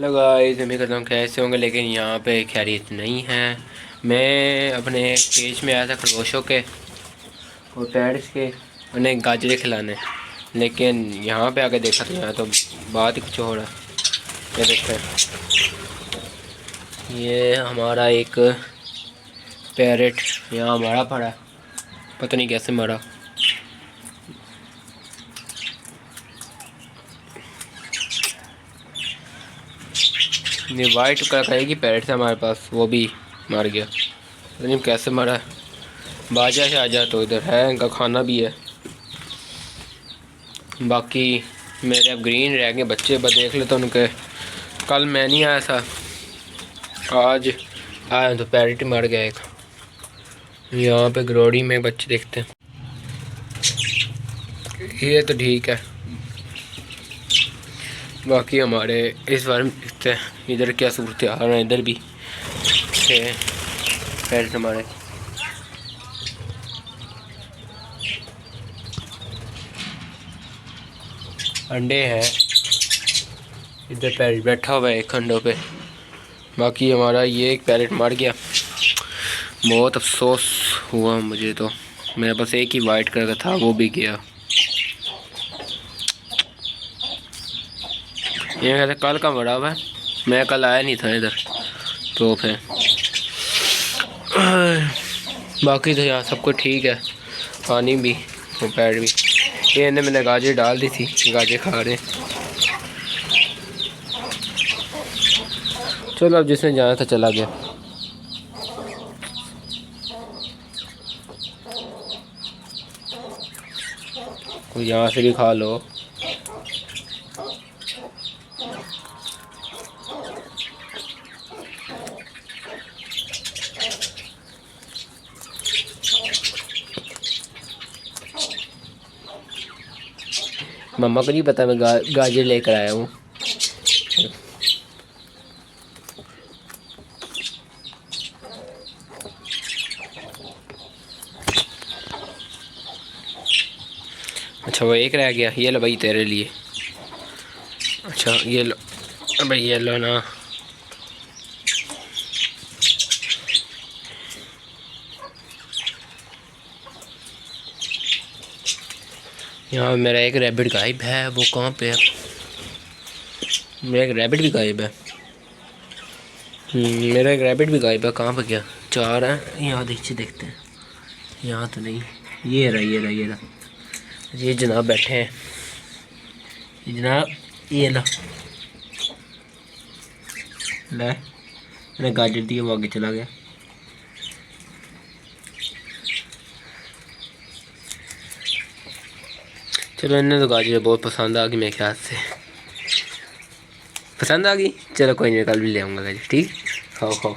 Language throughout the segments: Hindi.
हेलो गाइस, उम्मीद करता हूँ कैसे होंगे, लेकिन यहाँ पे खैरियत नहीं है। मैं अपने पेज में आया था खरगोशों के और पेट्स के उन्हें गाजरे खिलाने, लेकिन यहाँ पे आके देखा तो यहाँ तो बात ही कुछ हो रहा है। ये देखते हैं, ये हमारा एक पैरेट यहाँ मरा पड़ा, पता नहीं कैसे मरा। ये वाइट कलर का एक पैरेट था हमारे पास, वो भी मर गया, पता नहीं कैसे मरा। बाजा से आजा तो इधर है, इनका खाना भी है। बाकी मेरे अब ग्रीन रह गए बच्चे, बस देख ले तो उनके। कल मैं नहीं आया था, आज आया तो पैरेट मर गया एक। यहाँ पे ग्रोड़ी में बच्चे देखते हैं, ये तो ठीक है। बाकी हमारे इस बार देखते हैं इधर क्या सूरत हाल है। इधर भी पैरेट हमारे अंडे हैं, इधर पैरेट बैठा हुआ है एक अंडों पे। बाकी हमारा ये एक पैरेट मर गया, बहुत अफसोस हुआ मुझे तो। मेरे पास एक ही वाइट कलर का था, वो भी गया। ये कहते कल का मरा हुआ है, मैं कल आया नहीं था इधर तो फिर। बाकी तो यहाँ सब कुछ ठीक है, पानी भी वो पैर भी। ये इन्हें मैंने गाजर डाल दी थी, गाजर खा रहे हैं। चलो अब जिसने जाना था चला गया। कोई यहाँ से भी खा लो। मम्मा को नहीं पता मैं गाजर लेकर आया हूँ। अच्छा वो एक रह गया, ये लो भाई तेरे लिए। अच्छा ये लो भाई, ये लो ना। यहाँ मेरा एक रैबिट गायब है, वो कहाँ पे है? मेरा एक रैबिट भी गायब है। मेरा एक रैबिट भी गायब है, कहाँ पे गया? चार हैं यहाँ, देखते हैं। यहाँ तो नहीं, ये रहा ये रहा ये रहा। ये जनाब बैठे हैं, ये जनाब, ये ला ले, मैंने गाजर दिया, वो आगे चला गया। चलो इन्हें तो गाजर बहुत पसंद आ गई, मेरे ख्याल से पसंद आ गई। चलो कोई नहीं, कल भी ले आऊँगा गाजर, ठीक? खाओ खाओ।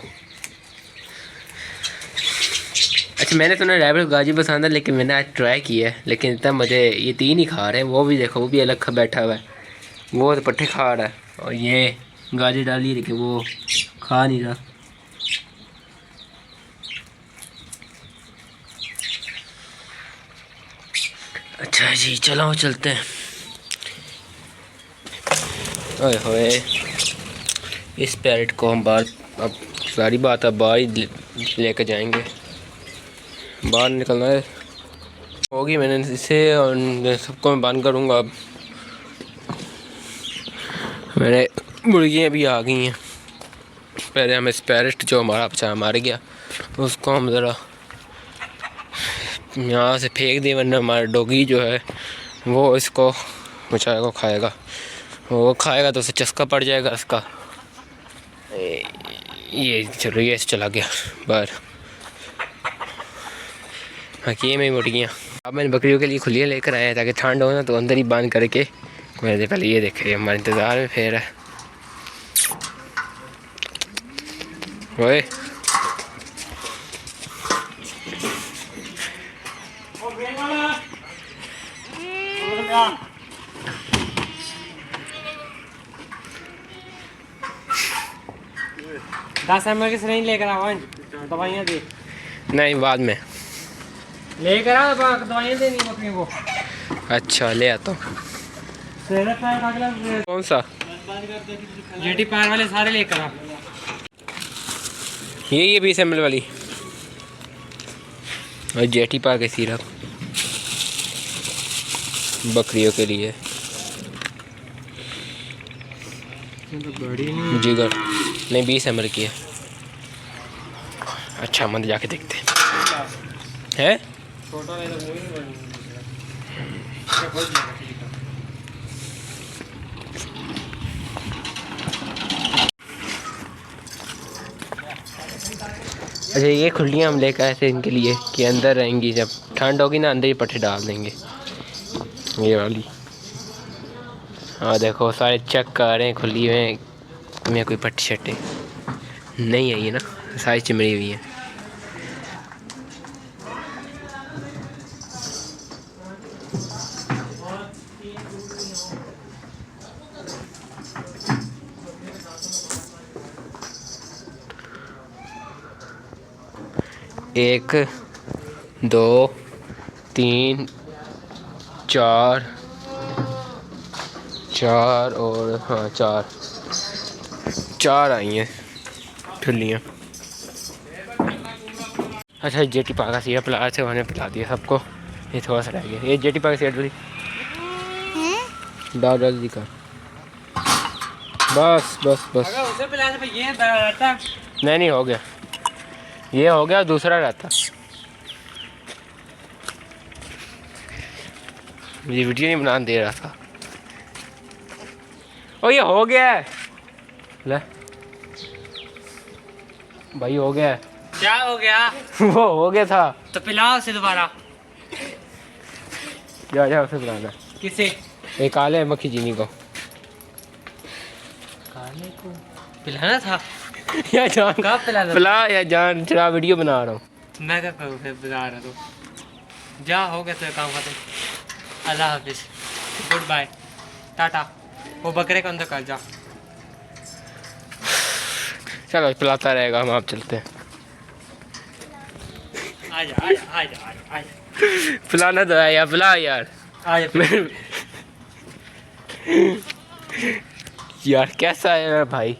अच्छा मैंने सुना रैबिट गाजर पसंद है, लेकिन मैंने आज ट्राई किया है, लेकिन इतना मुझे ये तीन ही खा रहे हैं। वो भी देखो, वो भी अलग खा बैठा हुआ है, वो तो पट्टे खा रहा है और ये गाजर डाली, लेकिन वो खा नहीं रहा। अच्छा जी चलो चलते हैं। ओए होए, इस पैरेट को हम बाहर, अब सारी बात अब बाहर ही लेकर जाएंगे। बाहर निकलना है होगी, मैंने इसे और सबको मैं बंद करूँगा। अब मेरे मुर्गियाँ भी आ गई हैं। पहले हम इस पैरेट जो हमारा बच्चा मार गया, उसको हम ज़रा यहाँ से फेंक दें, वरना हमारा डॉगी जो है वो इसको बच्चा को खाएगा। वो खाएगा तो उसे चस्का पड़ जाएगा इसका। ये चलो, ये चला गया बाहर। हाँ ये मेरी मुर्गियाँ अब मैंने बकरियों के लिए खुलियाँ लेकर आए हैं, ताकि ठंड हो ना तो अंदर ही बंद करके। मैंने पहले ये देखे, हमारे इंतज़ार में फिर है। ओए दस एम एल की सिरिंज लेकर आओ, दवाइयाँ दे। नहीं बाद में लेकर आओ, दवाइयाँ देनी बकरियों को। अच्छा ले आता हूँ। कौन सा? जेटी पार वाले सारे लेकर आ। ये 20 ml वाली और जेटी पार के सिरप बकरियों के लिए। बड़ी नहीं जिगर नहीं 20 ml की है। अच्छा मंद जाके देखते हैं। छोटा नहीं तो मुझे नहीं अच्छा ये खुलियाँ हम लेकर आए थे इनके लिए कि अंदर रहेंगी, जब ठंड होगी ना अंदर ही पट्टे डाल देंगे। ये वाली हाँ देखो सारे चेक कर रहे हैं खुली में कोई पट्टे शट्टे नहीं है ये ना, सारी चिमड़ी हुई है। एक दो तीन चार और हाँ चार आई हैं ठुल्लियाँ। अच्छा जेटी पाका सिया पिला से उन्होंने पिला दिया सबको, ये थोड़ा सा रह गया। ये जेटी पाका सिया डाल दी कर बस अगर उसे पिला दे ये रहता। नहीं हो गया, ये हो गया दूसरा रहता। मुझे वीडियो नहीं बनाने दे रहा था। ओ ये हो गया है, ले भाई हो गया है। क्या हो गया? वो हो गया था तो पिलाओ उसे दोबारा। जा उसे पिलाना। किसे? एक काले मक्खी चीनी को। काले को पिलाना था? या जान कब पिलाना? पिला या जान, चला वीडियो बना रहा हूँ। मैं क्या करूँ फिर पिला रहा तो। जा हो गया तो काम खत्म। अल्लाह हाफिज, गुड बाय, टाटा। वो बकरे को अंदर कर जा। चलो पिलाता रहेगा, हम आप चलते हैं। आजा। पिलाना तो है यार, पिला यार। यार कैसा है मेरा भाई?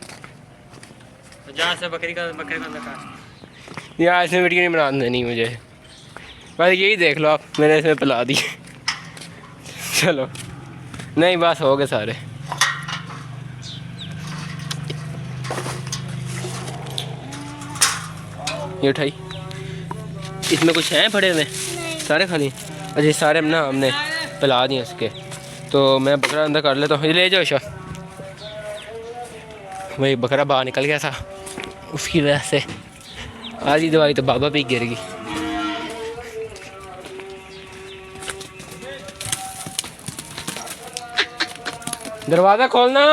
जा से बकरे को अंदर कर। यार इसमें वीडियो नहीं बनाने देनी मुझे, बस यही देख लो आप, मैंने इसमें पिला दी। चलो नहीं बस हो गए सारे। ये उठाई, इसमें कुछ है पड़े हुए? सारे खाली? अच्छा सारे ना हमने पिला दिए इसके, तो मैं बकरा अंदर कर लेता हूँ। ले जाओ ईशा, वही बकरा बाहर निकल गया था, उसकी वजह से आधी दवाई तो बाबा पे गिर गई। दरवाज़ा खोलना।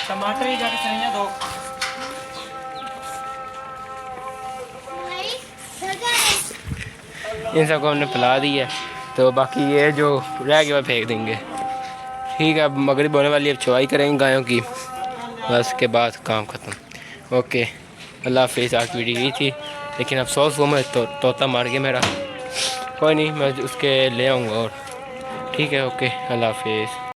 टमाटर ही जाके सही दो। इन सबको हमने पिला दी है, तो बाकी ये जो रह गया वो फेंक देंगे। ठीक है, अब मगरिब होने वाली, अब चवाई करेंगे गायों की, बस के बाद काम ख़त्म। ओके अल्लाह हाफिज़। आज वीडियो यही थी, लेकिन अफसोस वो मैं तोता मार गया मेरा। कोई नहीं, मैं उसके ले आऊँगा और। ठीक है ओके अल्लाह हाफिज़।